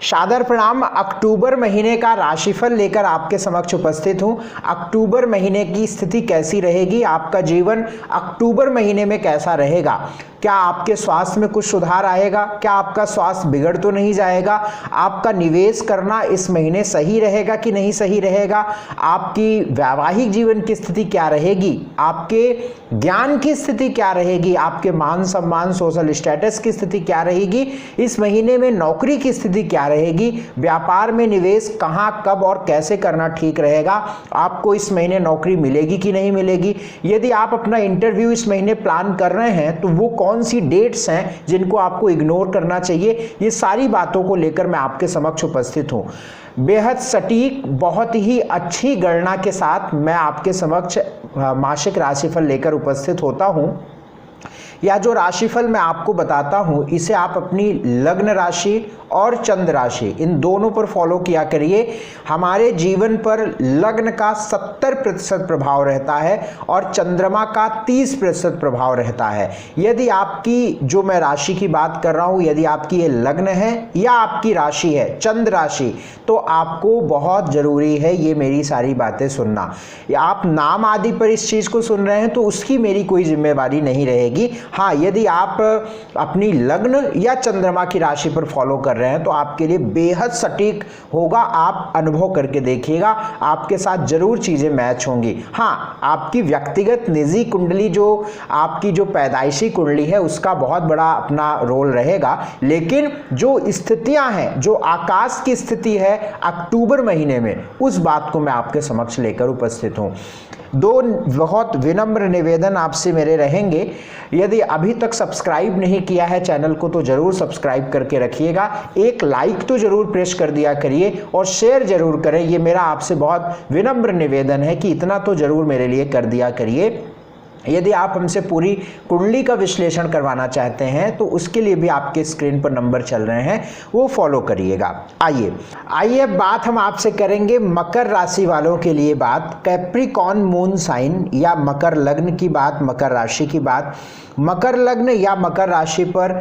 सादर प्रणाम। अक्टूबर महीने का राशिफल लेकर आपके समक्ष उपस्थित हूं। अक्टूबर महीने की स्थिति कैसी रहेगी, आपका जीवन अक्टूबर महीने में कैसा रहेगा, क्या आपके स्वास्थ्य में कुछ सुधार आएगा, क्या आपका स्वास्थ्य बिगड़ तो नहीं जाएगा, आपका निवेश करना इस महीने सही रहेगा कि नहीं सही रहेगा, आपकी वैवाहिक जीवन की स्थिति क्या रहेगी, आपके ज्ञान की स्थिति क्या रहेगी, आपके मान सम्मान सोशल स्टेटस की स्थिति क्या रहेगी, इस महीने में नौकरी की स्थिति क्या रहेगी, व्यापार में निवेश कहां कब और कैसे करना ठीक रहेगा, आपको इस महीने नौकरी मिलेगी कि नहीं मिलेगी, यदि आप अपना इंटरव्यू इस महीने प्लान कर रहे हैं तो वो कौन सी डेट्स हैं जिनको आपको इग्नोर करना चाहिए, ये सारी बातों को लेकर मैं आपके समक्ष उपस्थित हूं। बेहद सटीक, बहुत ही अच्छी गणना के साथ मैं आपके समक्ष मासिक राशिफल लेकर उपस्थित होता हूं। या जो राशिफल मैं आपको बताता हूं इसे आप अपनी लग्न राशि और चंद्र राशि इन दोनों पर फॉलो किया करिए। हमारे जीवन पर लग्न का 70% प्रभाव रहता है और चंद्रमा का 30% प्रभाव रहता है। यदि आपकी, जो मैं राशि की बात कर रहा हूं, यदि आपकी ये लग्न है या आपकी राशि है चंद्र राशि, तो आपको बहुत जरूरी है ये मेरी सारी बातें सुनना। या आप नाम आदि पर इस चीज को सुन रहे हैं तो उसकी मेरी कोई जिम्मेवारी नहीं रहेगी। हाँ, यदि आप अपनी लग्न या चंद्रमा की राशि पर फॉलो कर रहे हैं तो आपके लिए बेहद सटीक होगा। आप अनुभव करके देखिएगा, आपके साथ जरूर चीजें मैच होंगी। हाँ, आपकी व्यक्तिगत निजी कुंडली, जो आपकी जो पैदाइशी कुंडली है, उसका बहुत बड़ा अपना रोल रहेगा, लेकिन जो स्थितियां हैं, जो आकाश की स्थिति है अक्टूबर महीने में, उस बात को मैं आपके समक्ष लेकर उपस्थित हूं। दो बहुत विनम्र निवेदन आपसे मेरे रहेंगे। यदि अभी तक सब्सक्राइब नहीं किया है चैनल को तो जरूर सब्सक्राइब करके रखिएगा, एक लाइक तो जरूर प्रेस कर दिया करिए और शेयर जरूर करें। ये मेरा आपसे बहुत विनम्र निवेदन है कि इतना तो जरूर मेरे लिए कर दिया करिए। यदि आप हमसे पूरी कुंडली का विश्लेषण करवाना चाहते हैं तो उसके लिए भी आपके स्क्रीन पर नंबर चल रहे हैं, वो फॉलो करिएगा। आइए बात हम आपसे करेंगे मकर राशि वालों के लिए बात, कैप्रिकॉर्न मून साइन या मकर लग्न की बात, मकर राशि की बात। मकर लग्न या मकर राशि पर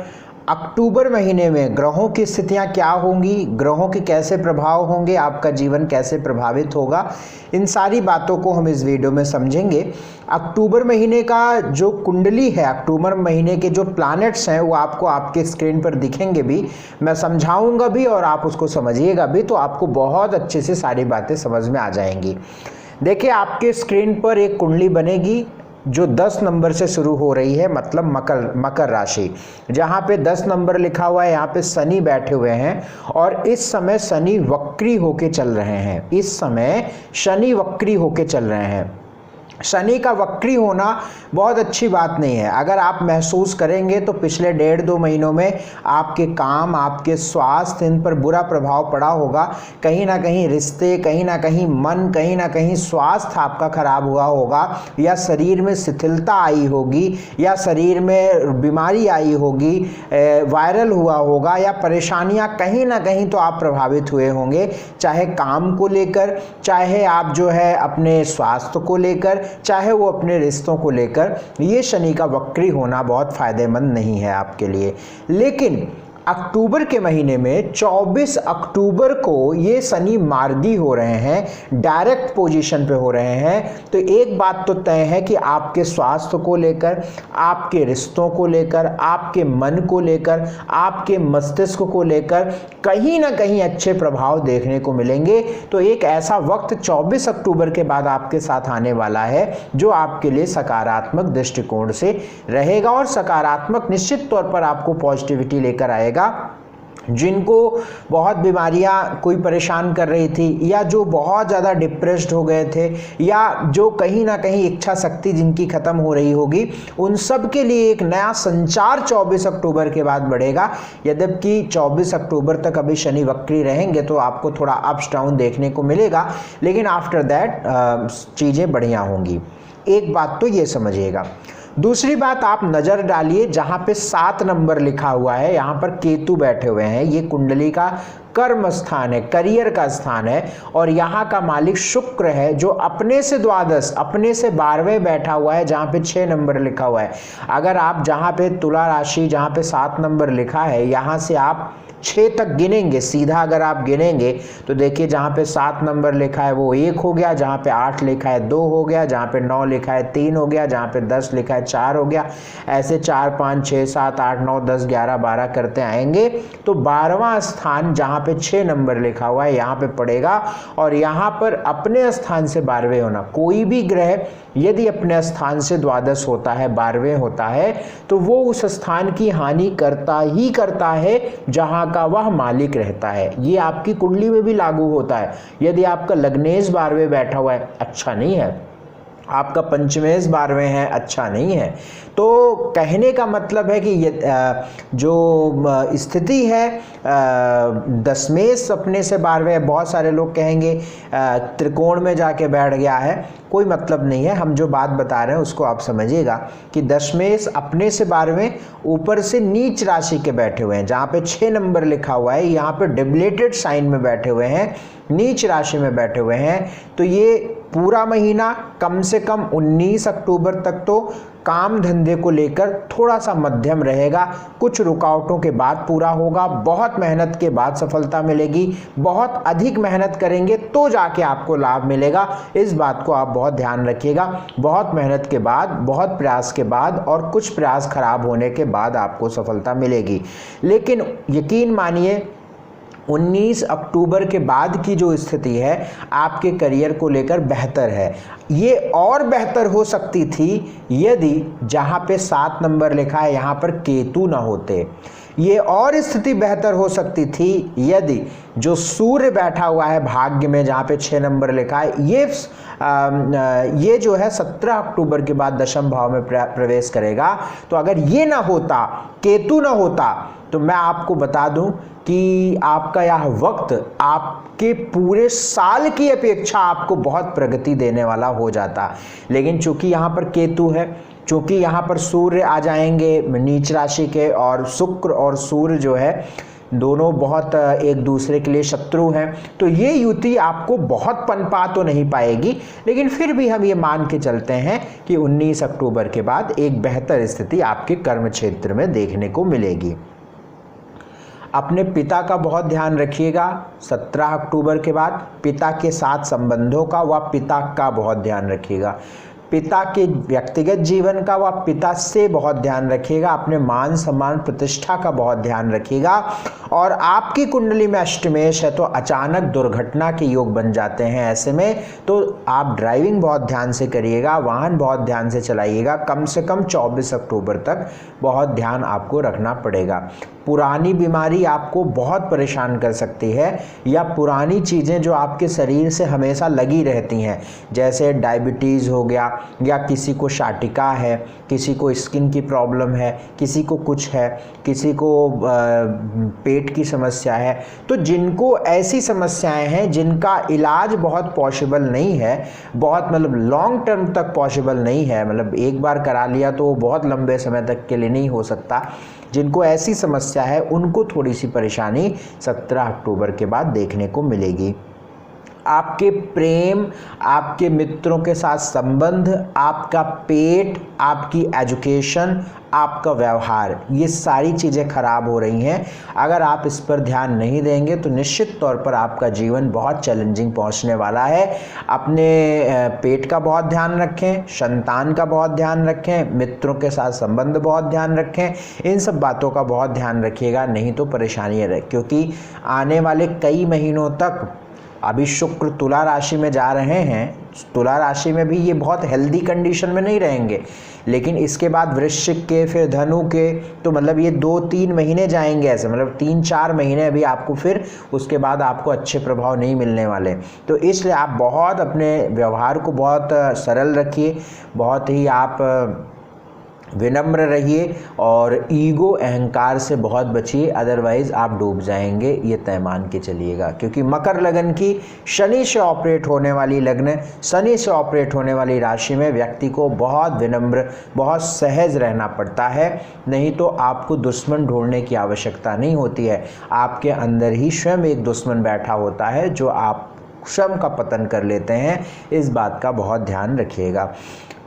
अक्टूबर महीने में ग्रहों की स्थितियां क्या होंगी, ग्रहों के कैसे प्रभाव होंगे, आपका जीवन कैसे प्रभावित होगा, इन सारी बातों को हम इस वीडियो में समझेंगे। अक्टूबर महीने का जो कुंडली है, अक्टूबर महीने के जो प्लैनेट्स हैं वो आपको आपके स्क्रीन पर दिखेंगे भी, मैं समझाऊंगा भी और आप उसको समझिएगा भी, तो आपको बहुत अच्छे से सारी बातें समझ में आ जाएंगी। देखिए, आपके स्क्रीन पर एक कुंडली बनेगी जो 10 नंबर से शुरू हो रही है, मतलब मकर राशि। जहाँ पे 10 नंबर लिखा हुआ है, यहाँ पे शनि बैठे हुए हैं और इस समय शनि वक्री होके चल रहे हैं। इस समय शनि वक्री होके चल रहे हैं। शनि का वक्री होना बहुत अच्छी बात नहीं है। अगर आप महसूस करेंगे तो पिछले 1.5-2 महीनों में आपके काम, आपके स्वास्थ्य, इन पर बुरा प्रभाव पड़ा होगा। कहीं ना कहीं रिश्ते, कहीं ना कहीं मन, कहीं ना कहीं स्वास्थ्य आपका खराब हुआ होगा, या शरीर में शिथिलता आई होगी, या शरीर में बीमारी आई होगी, वायरल हुआ होगा, या परेशानियां कहीं ना कहीं तो आप प्रभावित हुए होंगे, चाहे काम को लेकर, चाहे आप जो है अपने स्वास्थ्य को लेकर, चाहे वो अपने रिश्तों को लेकर। ये शनि का वक्री होना बहुत फायदेमंद नहीं है आपके लिए। लेकिन अक्टूबर के महीने में 24 अक्टूबर को ये शनि मार्गी हो रहे हैं, डायरेक्ट पोजीशन पे हो रहे हैं। तो एक बात तो तय है कि आपके स्वास्थ्य को लेकर, आपके रिश्तों को लेकर, आपके मन को लेकर, आपके मस्तिष्क को लेकर कहीं ना कहीं अच्छे प्रभाव देखने को मिलेंगे। तो एक ऐसा वक्त 24 अक्टूबर के बाद आपके साथ आने वाला है जो आपके लिए सकारात्मक दृष्टिकोण से रहेगा और सकारात्मक निश्चित तौर पर आपको पॉजिटिविटी लेकर आएगा। जिनको बहुत बीमारियां कोई परेशान कर रही थी, या जो बहुत ज़्यादा डिप्रेस्ड हो गए थे, या जो कहीं ना कहीं इच्छा शक्ति जिनकी ख़त्म हो रही होगी, उन सब के लिए एक नया संचार 24 अक्टूबर के बाद बढ़ेगा। यद्यपि 24 अक्टूबर तक अभी शनि वक्री रहेंगे तो आपको थोड़ा अप्स डाउन देखने को मिलेगा, लेकिन आफ्टर दैट चीज़ें बढ़िया होंगी। एक बात तो ये समझिएगा। दूसरी बात, आप नजर डालिए जहां पे 7 नंबर लिखा हुआ है, यहां पर केतु बैठे हुए हैं। ये कुंडली का कर्म स्थान है, करियर का स्थान है, और यहाँ का मालिक शुक्र है जो अपने से द्वादश, अपने से 12वें बैठा हुआ है जहाँ पे 6 नंबर लिखा हुआ है। अगर आप जहाँ पे तुला राशि, जहाँ पे 7 नंबर लिखा है, यहाँ से आप 6 तक गिनेंगे सीधा, अगर आप गिनेंगे तो देखिए जहाँ पे 7 नंबर लिखा है वो 1 हो गया, जहाँ पे 8 लिखा है 2 हो गया, जहाँ पे 9 लिखा है 3 हो गया, जहाँ पे 10 लिखा है 4 हो गया। ऐसे 4 5 6 7 8 9 10 11 12 करते आएंगे तो 12वां स्थान जहाँ पे 6 नंबर लिखा हुआ है यहाँ पे पड़ेगा। और यहाँ पर अपने स्थान से 12वें होना, कोई भी ग्रह यदि अपने स्थान से द्वादश होता है, 12वें होता है, तो वो उस स्थान की हानि करता ही करता है जहां का वह मालिक रहता है। ये आपकी कुंडली में भी लागू होता है। यदि आपका लग्नेश 12वें बैठा हुआ है, अच्छा नहीं है, आपका पंचमेश 12वें है, अच्छा नहीं है। तो कहने का मतलब है कि ये जो स्थिति है दशमेश अपने से 12वें, बहुत सारे लोग कहेंगे त्रिकोण में जाके बैठ गया है, कोई मतलब नहीं है। हम जो बात बता रहे हैं उसको आप समझिएगा कि दशमेश अपने से 12वें ऊपर से नीच राशि के बैठे हुए हैं, जहाँ पे 6 नंबर लिखा हुआ है यहाँ पे डिबलेटेड साइन में बैठे हुए हैं, नीच राशि में बैठे हुए हैं। तो ये पूरा महीना कम से कम 19 अक्टूबर तक तो काम धंधे को लेकर थोड़ा सा मध्यम रहेगा, कुछ रुकावटों के बाद पूरा होगा, बहुत मेहनत के बाद सफलता मिलेगी, बहुत अधिक मेहनत करेंगे तो जाके आपको लाभ मिलेगा। इस बात को आप बहुत ध्यान रखिएगा। बहुत मेहनत के बाद, बहुत प्रयास के बाद और कुछ प्रयास खराब होने के बाद आपको सफलता मिलेगी। लेकिन यकीन मानिए 19 अक्टूबर के बाद की जो स्थिति है आपके करियर को लेकर बेहतर है। ये और बेहतर हो सकती थी यदि जहाँ पे 7 नंबर लिखा है यहाँ पर केतु ना होते। ये और स्थिति बेहतर हो सकती थी यदि जो सूर्य बैठा हुआ है भाग्य में जहाँ पे 6 नंबर लिखा है, ये जो है 17 अक्टूबर के बाद दशम भाव में प्रवेश करेगा। तो अगर ये ना होता, केतु ना होता, तो मैं आपको बता दूं कि आपका यह वक्त आपके पूरे साल की अपेक्षा आपको बहुत प्रगति देने वाला हो जाता। लेकिन चूंकि यहाँ पर केतु है, चूंकि यहाँ पर सूर्य आ जाएंगे नीच राशि के, और शुक्र और सूर्य जो है दोनों बहुत एक दूसरे के लिए शत्रु हैं, तो ये युति आपको बहुत पनपा तो नहीं पाएगी। लेकिन फिर भी हम ये मान के चलते हैं कि 19 अक्टूबर के बाद एक बेहतर स्थिति आपके कर्म क्षेत्र में देखने को मिलेगी। अपने पिता का बहुत ध्यान रखिएगा। 17 अक्टूबर के बाद पिता के साथ संबंधों का व पिता का बहुत ध्यान रखिएगा। पिता के व्यक्तिगत जीवन का व पिता से बहुत ध्यान रखिएगा। अपने मान सम्मान प्रतिष्ठा का बहुत ध्यान रखिएगा। और आपकी कुंडली में अष्टमेश है तो अचानक दुर्घटना के योग बन जाते हैं। ऐसे में तो आप ड्राइविंग बहुत ध्यान से करिएगा, वाहन बहुत ध्यान से चलाइएगा। कम से कम 24 अक्टूबर तक बहुत ध्यान आपको रखना पड़ेगा। पुरानी बीमारी आपको बहुत परेशान कर सकती है, या पुरानी चीज़ें जो आपके शरीर से हमेशा लगी रहती हैं, जैसे डायबिटीज़ हो गया, या किसी को शाटिका है, किसी को स्किन की प्रॉब्लम है, किसी को कुछ है, किसी को पेट की समस्या है। तो जिनको ऐसी समस्याएं हैं जिनका इलाज बहुत पॉसिबल नहीं है, बहुत मतलब लॉन्ग टर्म तक पॉसिबल नहीं है, मतलब एक बार करा लिया तो बहुत लंबे समय तक के लिए नहीं हो सकता, जिनको ऐसी समस्या है उनको थोड़ी सी परेशानी 17 अक्टूबर के बाद देखने को मिलेगी। आपके प्रेम, आपके मित्रों के साथ संबंध, आपका पेट, आपकी एजुकेशन, आपका व्यवहार, ये सारी चीज़ें खराब हो रही हैं। अगर आप इस पर ध्यान नहीं देंगे तो निश्चित तौर पर आपका जीवन बहुत चैलेंजिंग पहुंचने वाला है। अपने पेट का बहुत ध्यान रखें, संतान का बहुत ध्यान रखें, मित्रों के साथ संबंध बहुत ध्यान रखें। इन सब बातों का बहुत ध्यान रखिएगा, नहीं तो परेशानी रहे। क्योंकि आने वाले कई महीनों तक अभी शुक्र तुला राशि में जा रहे हैं, तुला राशि में भी ये बहुत हेल्दी कंडीशन में नहीं रहेंगे, लेकिन इसके बाद वृश्चिक के, फिर धनु के, तो मतलब ये 2-3 महीने जाएंगे ऐसे, मतलब 3-4 महीने अभी आपको, फिर उसके बाद आपको अच्छे प्रभाव नहीं मिलने वाले। तो इसलिए आप बहुत अपने व्यवहार को बहुत सरल रखिए, बहुत ही आप विनम्र रहिए, और ईगो अहंकार से बहुत बचिए, अदरवाइज आप डूब जाएंगे, ये तय मान के चलिएगा। क्योंकि मकर लगन की शनि से ऑपरेट होने वाली लग्न, शनि से ऑपरेट होने वाली राशि में व्यक्ति को बहुत विनम्र, बहुत सहज रहना पड़ता है, नहीं तो आपको दुश्मन ढूंढने की आवश्यकता नहीं होती है। आपके अंदर ही स्वयं एक दुश्मन बैठा होता है जो आप स्वयं का पतन कर लेते हैं। इस बात का बहुत ध्यान रखिएगा।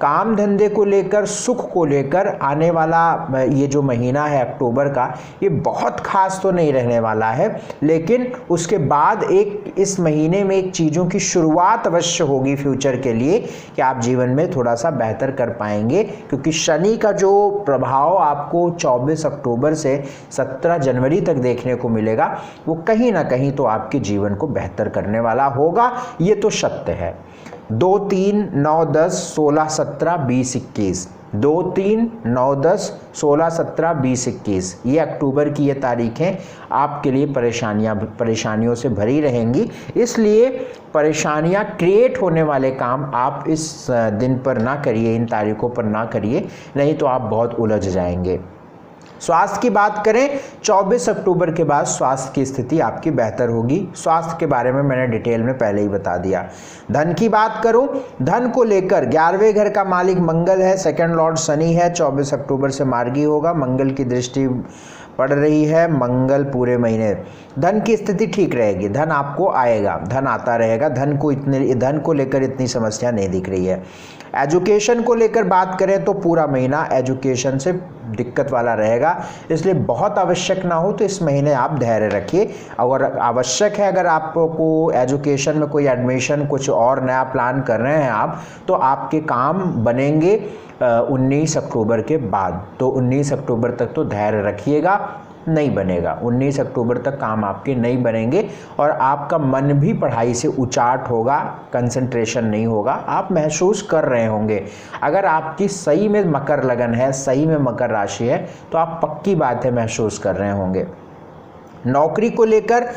काम धंधे को लेकर, सुख को लेकर आने वाला ये जो महीना है अक्टूबर का, ये बहुत खास तो नहीं रहने वाला है, लेकिन उसके बाद एक इस महीने में एक चीज़ों की शुरुआत अवश्य होगी फ्यूचर के लिए कि आप जीवन में थोड़ा सा बेहतर कर पाएंगे, क्योंकि शनि का जो प्रभाव आपको 24 अक्टूबर से 17 जनवरी तक देखने को मिलेगा, वो कहीं ना कहीं तो आपके जीवन को बेहतर करने वाला होगा, ये तो सत्य है। 2, 3, 9, 10, 16, 17, 20, 21, 2, 3, 9, 10, 16, 17, 20, 21 ये अक्टूबर की ये तारीखें आपके लिए परेशानियों से भरी रहेंगी। इसलिए परेशानियां क्रिएट होने वाले काम आप इस दिन पर ना करिए, इन तारीखों पर ना करिए, नहीं तो आप बहुत उलझ जाएंगे। स्वास्थ्य की बात करें, 24 अक्टूबर के बाद स्वास्थ्य की स्थिति आपकी बेहतर होगी। स्वास्थ्य के बारे में मैंने डिटेल में पहले ही बता दिया। धन की बात करूं, धन को लेकर 11वें घर का मालिक मंगल है, सेकंड लॉर्ड शनि है, 24 अक्टूबर से मार्गी होगा, मंगल की दृष्टि पड़ रही है, मंगल पूरे महीने धन की स्थिति ठीक रहेगी, धन आपको आएगा, धन आता रहेगा, धन को लेकर इतनी समस्या नहीं दिख रही है। एजुकेशन को लेकर बात करें तो पूरा महीना एजुकेशन से दिक्कत वाला रहेगा, इसलिए बहुत आवश्यक ना हो तो इस महीने आप धैर्य रखिए। अगर आवश्यक है, अगर आपको एजुकेशन में कोई एडमिशन, कुछ और नया प्लान कर रहे हैं आप, तो आपके काम बनेंगे 19 अक्टूबर के बाद। तो 19 अक्टूबर तक तो धैर्य रखिएगा, नहीं बनेगा, 19 अक्टूबर तक काम आपके नहीं बनेंगे और आपका मन भी पढ़ाई से उचाट होगा, कंसंट्रेशन नहीं होगा, आप महसूस कर रहे होंगे। अगर आपकी सही में मकर लगन है, सही में मकर राशि है, तो आप पक्की बात है महसूस कर रहे होंगे। नौकरी को लेकर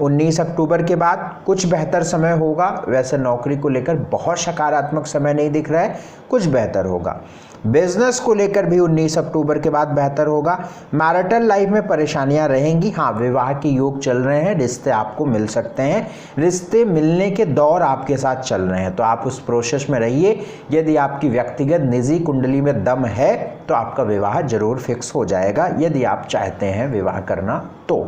19 अक्टूबर के बाद कुछ बेहतर समय होगा। वैसे नौकरी को लेकर बहुत सकारात्मक समय नहीं दिख रहा है, कुछ बेहतर होगा। बिजनेस को लेकर भी 19 अक्टूबर के बाद बेहतर होगा। मैरिटल लाइफ में परेशानियां रहेंगी, हाँ विवाह के योग चल रहे हैं, रिश्ते आपको मिल सकते हैं, रिश्ते मिलने के दौर आपके साथ चल रहे हैं, तो आप उस प्रोसेस में रहिए। यदि आपकी व्यक्तिगत निजी कुंडली में दम है तो आपका विवाह जरूर फिक्स हो जाएगा, यदि आप चाहते हैं विवाह करना तो।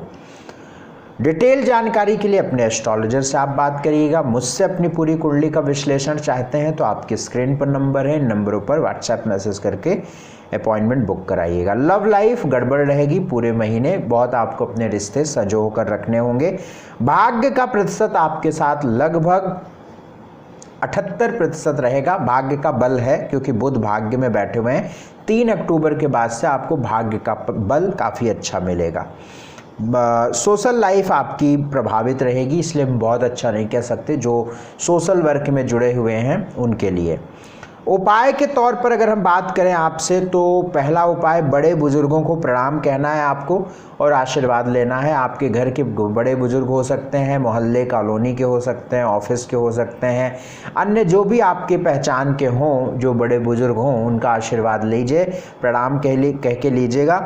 डिटेल जानकारी के लिए अपने एस्ट्रोलॉजर से आप बात करिएगा। मुझसे अपनी पूरी कुंडली का विश्लेषण चाहते हैं तो आपकी स्क्रीन पर नंबर है, इन नंबरों पर व्हाट्सएप मैसेज करके अपॉइंटमेंट बुक कराइएगा। लव लाइफ गड़बड़ रहेगी पूरे महीने, बहुत आपको अपने रिश्ते संजो कर रखने होंगे। भाग्य का प्रतिशत आपके साथ लगभग 78% रहेगा। भाग्य का बल है क्योंकि बुध भाग्य में बैठे हुए हैं। 3 अक्टूबर के बाद से आपको भाग्य का बल काफ़ी अच्छा मिलेगा। सोशल लाइफ आपकी प्रभावित रहेगी, इसलिए हम बहुत अच्छा नहीं कह सकते। जो सोशल वर्क में जुड़े हुए हैं उनके लिए उपाय के तौर पर अगर हम बात करें आपसे, तो पहला उपाय बड़े बुजुर्गों को प्रणाम कहना है आपको और आशीर्वाद लेना है। आपके घर के बड़े बुजुर्ग हो सकते हैं, मोहल्ले कॉलोनी के हो सकते हैं, ऑफिस के हो सकते हैं, अन्य जो भी आपके पहचान के हों, जो बड़े बुजुर्ग हों, उनका आशीर्वाद लीजिए, प्रणाम कह के लीजिएगा,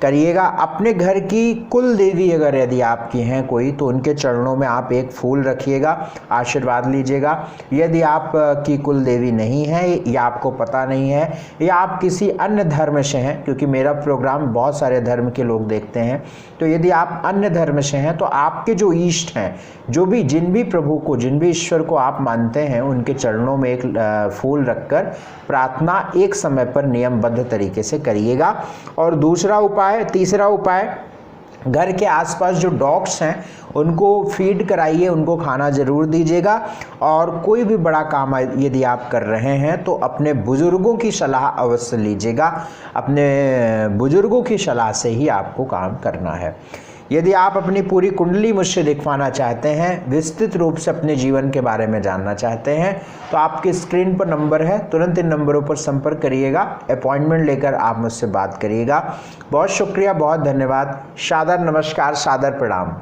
करिएगा। अपने घर की कुल देवी अगर यदि आपकी हैं कोई, तो उनके चरणों में आप एक फूल रखिएगा, आशीर्वाद लीजिएगा। यदि आप की कुल देवी नहीं है या आपको पता नहीं है या आप किसी अन्य धर्म से हैं, क्योंकि मेरा प्रोग्राम बहुत सारे धर्म के लोग देखते हैं, तो यदि आप अन्य धर्म से हैं तो आपके जो इष्ट हैं, जिन भी प्रभु को, जिन भी ईश्वर को आप मानते हैं, उनके चरणों में एक फूल रखकर प्रार्थना एक समय पर नियमबद्ध तरीके से करिएगा। और तीसरा उपाय, घर के आसपास जो डॉग्स हैं उनको फीड कराइए, उनको खाना ज़रूर दीजिएगा। और कोई भी बड़ा काम यदि आप कर रहे हैं तो अपने बुजुर्गों की सलाह अवश्य लीजिएगा, अपने बुजुर्गों की सलाह से ही आपको काम करना है। यदि आप अपनी पूरी कुंडली मुझसे दिखवाना चाहते हैं, विस्तृत रूप से अपने जीवन के बारे में जानना चाहते हैं, तो आपकी स्क्रीन पर नंबर है, तुरंत इन नंबरों पर संपर्क करिएगा, अपॉइंटमेंट लेकर आप मुझसे बात करिएगा। बहुत शुक्रिया, बहुत धन्यवाद, सादर नमस्कार, सादर प्रणाम।